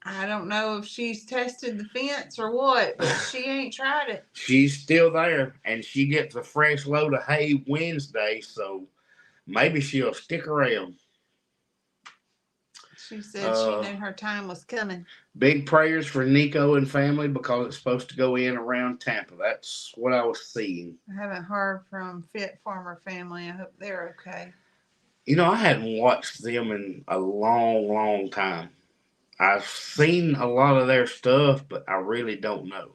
I don't know if she's tested the fence or what, but she ain't tried it. She's still there, and she gets a fresh load of hay Wednesday, so maybe she'll stick around. She said she knew her time was coming. Big prayers for Neco and family because it's supposed to go in around Tampa. That's what I was seeing. I haven't heard from Fit Farmer family. I hope they're okay. You know, I hadn't watched them in a long, long time. I've seen a lot of their stuff, but I really don't know.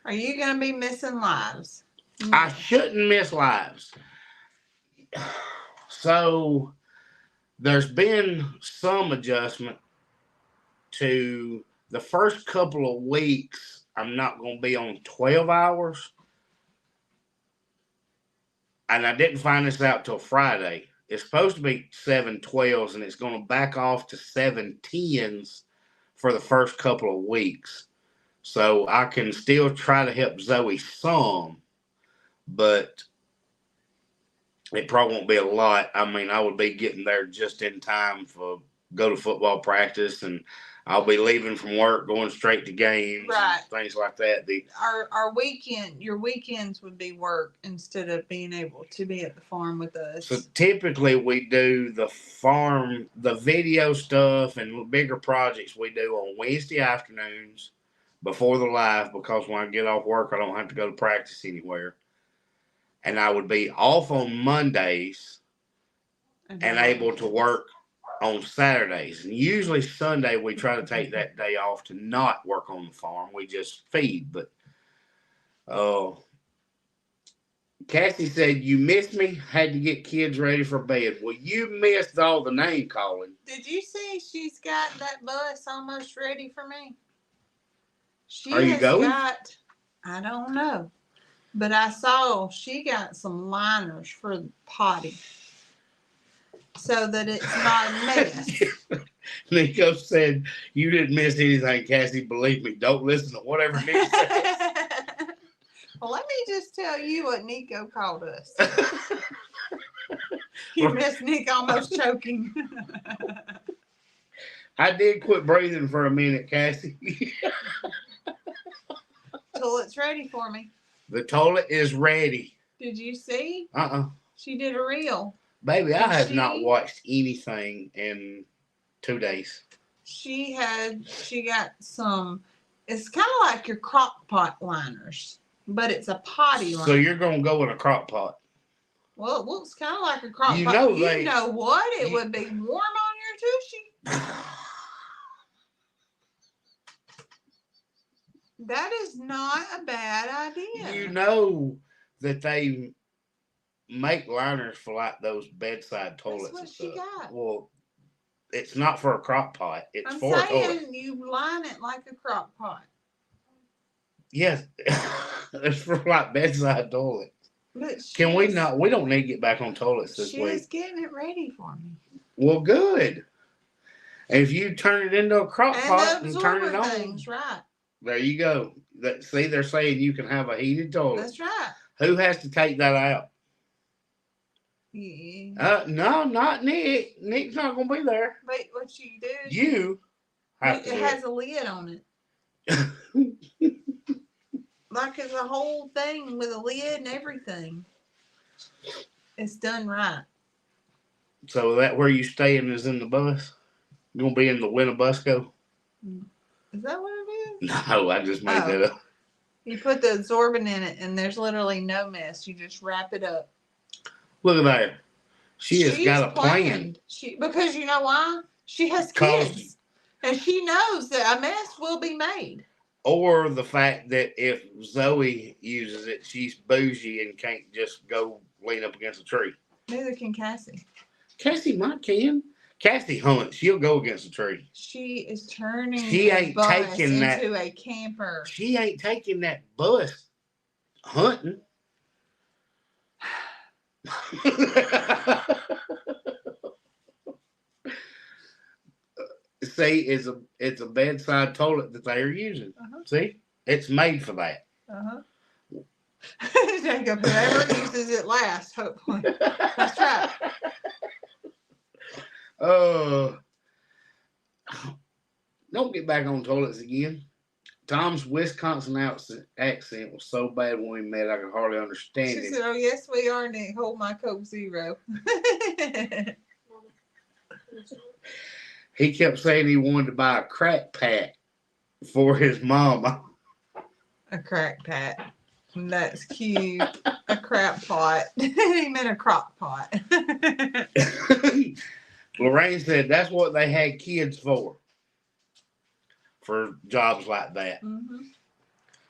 Are you going to be missing lives? I shouldn't miss lives. So there's been some adjustment to the first couple of weeks. I'm not going to be on 12 hours. And I didn't find this out till Friday. It's supposed to be 7/12s, and it's going to back off to 7/10s for the first couple of weeks. So I can still try to help Zoe some, but it probably won't be a lot. I mean, I would be getting there just in time for go to football practice, and I'll be leaving from work, going straight to games, right, and things like that. Your weekends would be work instead of being able to be at the farm with us. So typically we do the video stuff and bigger projects we do on Wednesday afternoons before the live, because when I get off work, I don't have to go to practice anywhere. And I would be off on Mondays and able to work on Saturdays. And usually Sunday we try to take that day off to not work on the farm. We just feed. But Cassie said, you missed me, had to get kids ready for bed. Well, you missed all the name calling. Did you see she's got that bus almost ready for me? She Are you going? I don't know. But I saw she got some liners for the potty so that it's not a mess. Neco said, you didn't miss anything, Cassie. Believe me, don't listen to whatever Nick says. Well, let me just tell you what Neco called us. You missed Nick almost choking. I did quit breathing for a minute, Cassie. Toilet's ready for me. The toilet is ready. Did you see? She did a reel. Baby, I have not watched anything in 2 days. She got some, it's kind of like your crock pot liners, but it's a potty liner. So you're going to go in a crock pot? Well, it looks kind of like a crock pot. You know what? It would be warm on your tushy. That is not a bad idea. You know that they make liners for like those bedside toilets. That's what she got. Well, it's not for a crock pot. It's for a toilet. I'm saying you line it like a crock pot. Yes. It's for like bedside toilets. Can we not? We don't need to get back on toilets this week. She's getting it ready for me. Well, good. If you turn it into a crock pot and turn it on. Things, right. There you go. See, they're saying you can have a heated toilet. That's right. Who has to take that out? Yeah. No, not Nick. Nick's not going to be there. Wait, what you do? You have to. It has a lid on it. Like it's a whole thing with a lid and everything. It's done right. So that where you staying is in the bus? You going to be in the Winnebusco? Is that what it is? No, I just made that up. You put the absorbent in it, and there's literally no mess. You just wrap it up. Look at that. She's got a plan. Because you know why? She has kids. And she knows that a mess will be made. Or the fact that if Zoe uses it, she's bougie and can't just go lean up against a tree. Neither can Cassie. Cassie might can. Cassie hunts. She'll go against a tree. She is turning a bus into a camper. She ain't taking that bus hunting. See, it's a bedside toilet that they are using. See, it's made for that. Jacob, whoever uses it last, hopefully. That's right. Don't get back on toilets again. Tom's Wisconsin accent was so bad when we met, I could hardly understand it. She said, "Oh yes, we are, Nick. Hold my Coke Zero." He kept saying he wanted to buy a crack pack for his mama. A crack pack. That's cute. A crap pot. He meant a crock pot. Lorraine said that's what they had kids for jobs like that.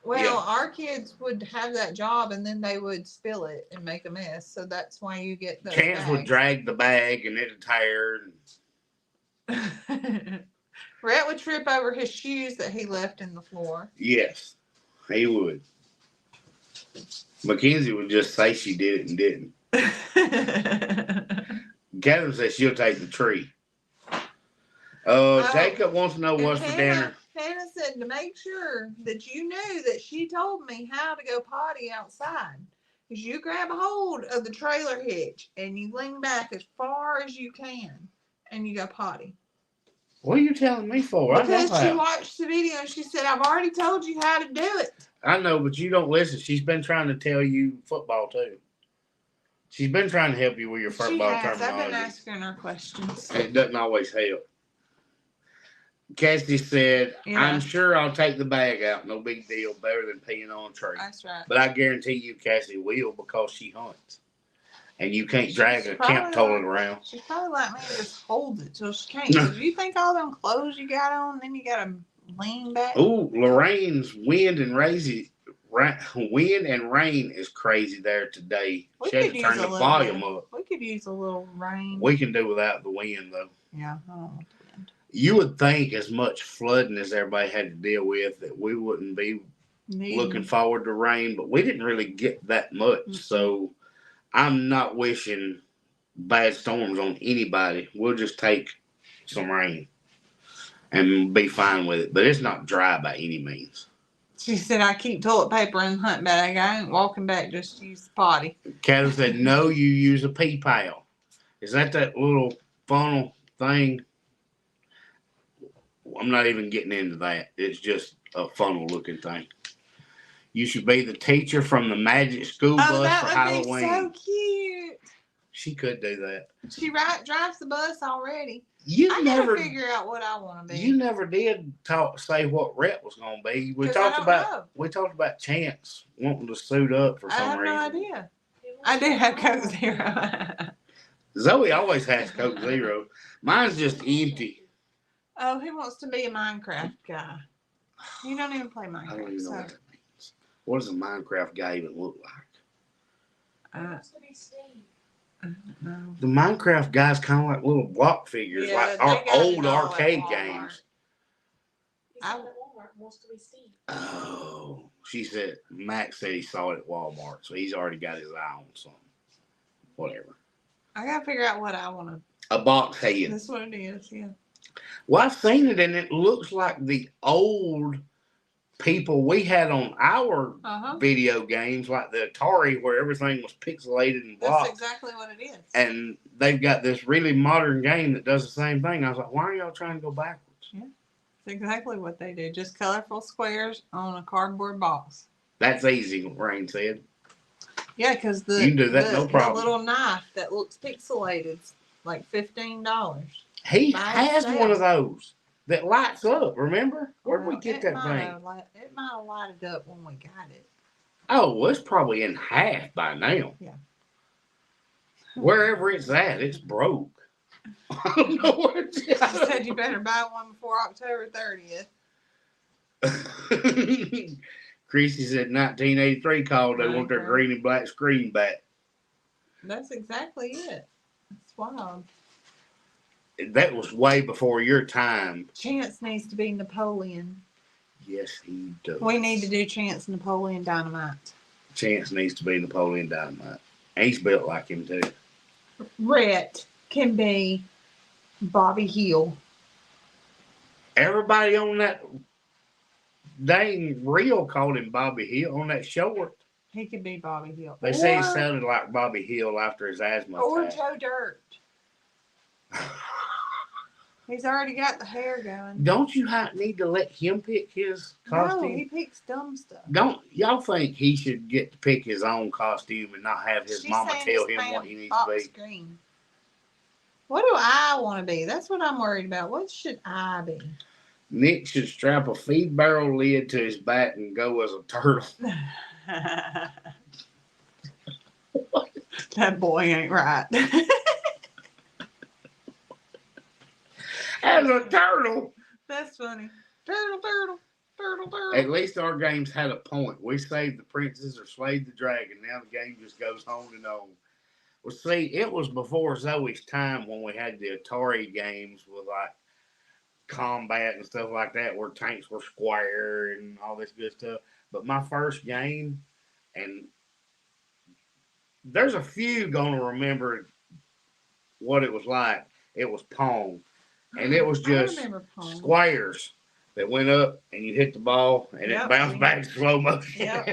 Well, our kids would have that job and then they would spill it and make a mess. So that's why you get the Chance would drag the bag and it'd tear. Rhett would trip over his shoes that he left in the floor. Yes, he would. Mackenzie would just say she did it and didn't. Catherine says she'll take the tree. Jacob wants to know what's for dinner. Hannah said to make sure that you knew that she told me how to go potty outside. Because you grab a hold of the trailer hitch and you lean back as far as you can and you go potty. What are you telling me for? Because she watched the video and she said, I've already told you how to do it. I know, but you don't listen. She's been trying to tell you football too. She's been trying to help you with your football terminology. I've been asking her questions. It doesn't always help. Cassie said, I'm sure I'll take the bag out. No big deal. Better than peeing on a tree. That's right. But I guarantee you Cassie will because she hunts. and you can't drag a camp toilet around. She's probably like me and just holds it till she can't. Because you think all them clothes you got on, then you got to lean back. Ooh, Lorraine's wind and rain is crazy there today. She had to turn the volume up. We could use a little rain. We can do without the wind, though. Yeah, I don't want the wind. You would think as much flooding as everybody had to deal with that we wouldn't be looking forward to rain, but we didn't really get that much. Mm-hmm. So I'm not wishing bad storms on anybody. We'll just take some rain and be fine with it. But it's not dry by any means. She said, I keep toilet paper in the hunt bag. I ain't walking back just to use the potty. Catherine said, no, you use a pee pail. Is that little funnel thing? I'm not even getting into that. It's just a funnel looking thing. You should be the teacher from the magic school bus for Halloween. Be so cute. She could do that. She drives the bus already. I never figure out what I want to be. You never did say what rep was going to be. We talked about Chance wanting to suit up for some reason. I have no idea. I do have Coke Zero. Zoe always has Coke Zero. Mine's just empty. Oh, he wants to be a Minecraft guy. You don't even play Minecraft. I don't even know what that means. What does a Minecraft guy even look like? No. The Minecraft guys kind of like little block figures, like our old arcade games. Oh, she said Max said he saw it at Walmart, so he's already got his eye on something. Whatever. I gotta figure out what I want to. A box head. That's what it is. Yeah. Well, I've seen it, and it looks like the old people we had on our video games, like the Atari, where everything was pixelated and blocked. That's exactly what it is. And they've got this really modern game that does the same thing. I was like, why are y'all trying to go backwards? Yeah, it's exactly what they do. Just colorful squares on a cardboard box. That's easy, Rain said. Yeah, because you can do that, no problem. The little knife that looks pixelated, like $15. He has one of those that lights up, remember? Where'd we get that thing? It might have lighted up when we got it. Oh, well, it's probably in half by now. Yeah. Wherever it's at, it's broke. I don't know where it's at. She said you better buy one before October 30th. Chrissy said 1983 called. They want their green and black screen back. That's exactly it. That's wild. That was way before your time. Chance needs to be Napoleon. Yes, he does. We need to do Chance Napoleon Dynamite. Chance needs to be Napoleon Dynamite. And he's built like him, too. Rhett can be Bobby Hill. Everybody on that dang reel called him Bobby Hill on that short. He could be Bobby Hill. They say he sounded like Bobby Hill after his asthma attack. Or Joe Dirt. He's already got the hair going. Don't you need to let him pick his costume? No, he picks dumb stuff. Don't y'all think he should get to pick his own costume and not have his mama tell him what he needs to be? Screen. What do I want to be? That's what I'm worried about. What should I be? Nick should strap a feed barrel lid to his back and go as a turtle. That boy ain't right. As a turtle. That's funny. Turtle, turtle, turtle, turtle. At least our games had a point. We saved the princess or slayed the dragon. Now the game just goes on and on. Well, see, it was before Zoe's time when we had the Atari games with like combat and stuff like that, where tanks were square and all this good stuff. But my first game, and there's a few gonna remember what it was like. It was Pong. And it was just squares that went up, and you hit the ball, and it bounced back in slow motion. Yep.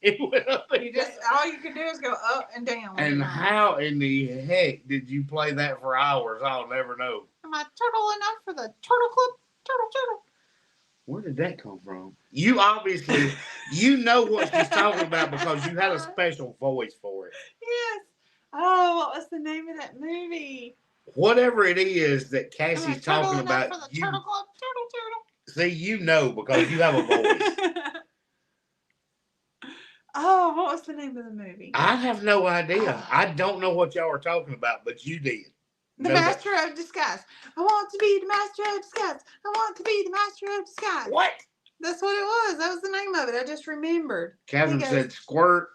It went up. All you can do is go up and down. And how in the heck did you play that for hours? I'll never know. Am I turtle enough for the turtle club? Turtle. Where did that come from? You obviously, you know what she's talking about because you had a special voice for it. Yes. Oh, what was the name of that movie? Whatever it is that Cassie's talking about, Turtle Club, turtle. See, you know because you have a voice. Oh, what was the name of the movie? I have no idea. I don't know what y'all are talking about, but you did. The Master of Disguise. I want to be the Master of Disguise. I want to be the Master of Disguise. What? That's what it was. That was the name of it. I just remembered. Kevin said squirt.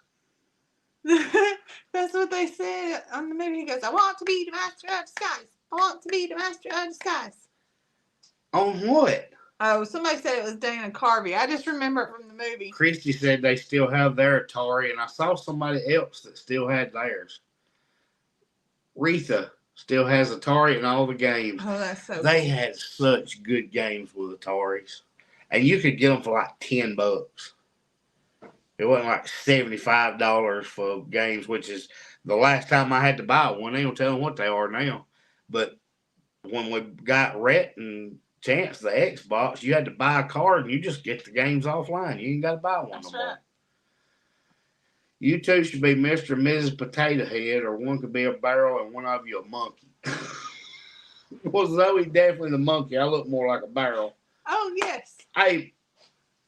That's what they said on the movie. He goes, I want to be the Master of Disguise. I want to be the Master of Disguise. On what? Oh, somebody said it was Dana Carvey. I just remember it from the movie. Christy said they still have their Atari, and I saw somebody else that still had theirs. Retha still has Atari and all the games. Oh, that's so They cool. had such good games with Ataris. And you could get them for like $10. It wasn't like $75 for games, which is the last time I had to buy one. They don't tell them what they are now. But when we got Rhett and Chance the Xbox, you had to buy a card and you just get the games offline. You ain't got to buy one no more. You two should be Mr. and Mrs. Potato Head, or one could be a barrel and one of you a monkey. Well, Zoe definitely the monkey. I look more like a barrel. Oh, yes. Hey,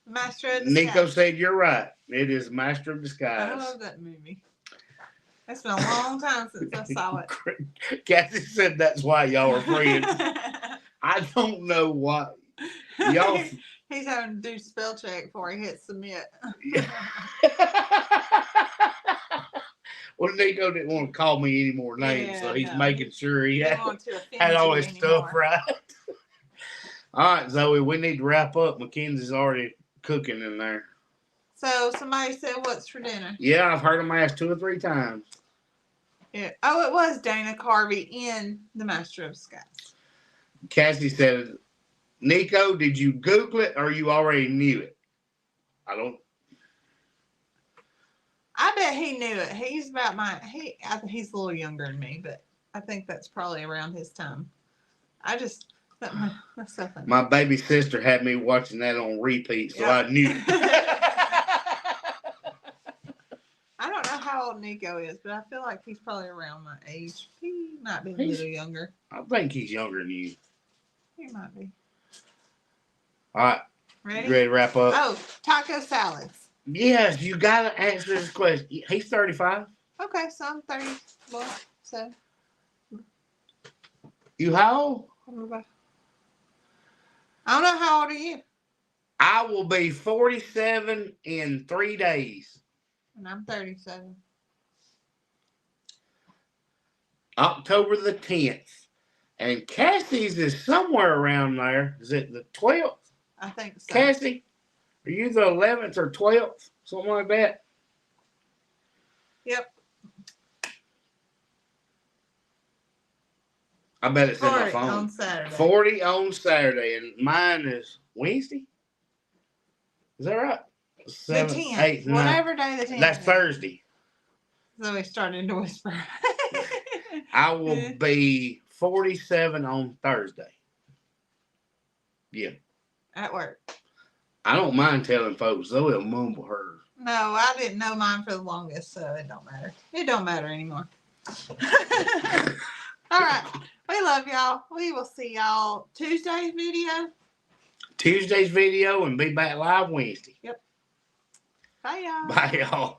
Master of Disguise. Neco said you're right. It is Master of Disguise. I love that movie. It's been a long time since I saw it. Kathy said that's why y'all are friends. I don't know why. Y'all. He's having to do spell check before he hits submit. Well, Neco didn't want to call me any more names, so he's making sure he had all his stuff right. All right, Zoe, we need to wrap up. Mackenzie's already cooking in there. So somebody said, what's for dinner? Yeah, I've heard him ask 2 or 3 times. Yeah. Oh, it was Dana Carvey in The Master of Disguise. Cassie said, Neco, did you Google it or you already knew it? I bet he knew it. He's about I think he's a little younger than me, but I think that's probably around his time. That's so funny. My baby sister had me watching that on repeat, so I knew it. I don't know how old Neco is, but I feel like he's probably around my age. He might be a little younger. I think he's younger than you. He might be. All right. Ready? You ready to wrap up? Oh, taco salads. Yes, you got to answer this question. He's 35. Okay, so I'm 30. Well, so. You how old? I don't know, how old are you? I will be 47 in 3 days. And I'm 37. October the 10th. And Cassie's is somewhere around there. Is it the 12th? I think so. Cassie, are you the 11th or 12th? Something like that? Yep. I bet it's in my 40 phone. on Saturday. 40 on Saturday. And mine is Wednesday? Is that right? The 7th, 10th. 8th, 9th. Whatever day the 10th That's is. Thursday. So we started to whisper. I will be 47 on Thursday. Yeah. At work. I don't mind telling folks. They'll mumble hers. No, I didn't know mine for the longest, so it don't matter. It don't matter anymore. All right. We love y'all. We will see y'all Tuesday's Tuesday's video and be back live Wednesday. Yep. Bye, y'all. Bye, y'all.